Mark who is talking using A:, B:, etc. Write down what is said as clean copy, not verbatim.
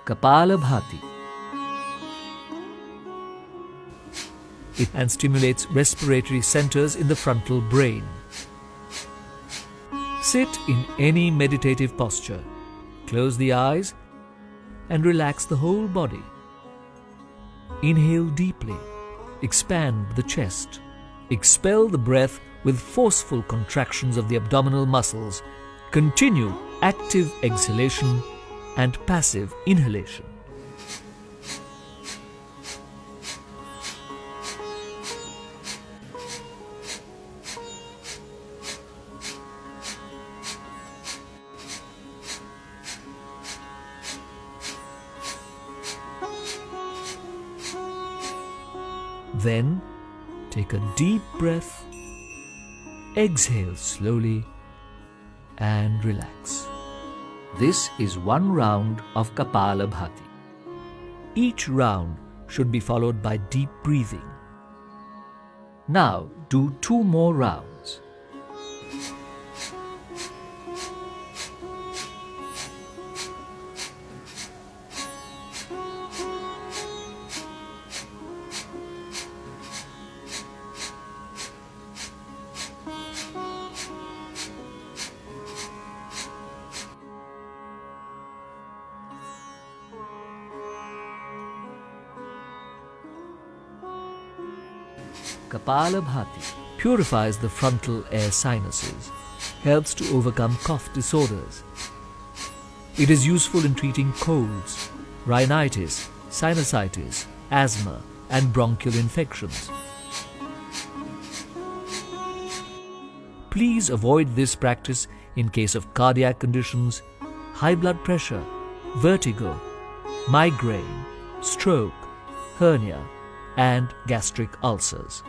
A: Kapalbhati. And stimulates respiratory centers in the frontal brain. Sit in any meditative posture. Close the eyes and relax the whole body. Inhale deeply. Expand the chest. Expel the breath with forceful contractions of the abdominal muscles. Continue active exhalation and passive inhalation. Then, take a deep breath, exhale slowly and relax. This is one round of Kapalbhati. Each round should be followed by deep breathing. Now, do 2 more rounds. Kapalbhati purifies the frontal air sinuses, helps to overcome cough disorders. It is useful in treating colds, rhinitis, sinusitis, asthma, and bronchial infections. Please avoid this practice in case of cardiac conditions, high blood pressure, vertigo, migraine, stroke, hernia, and gastric ulcers.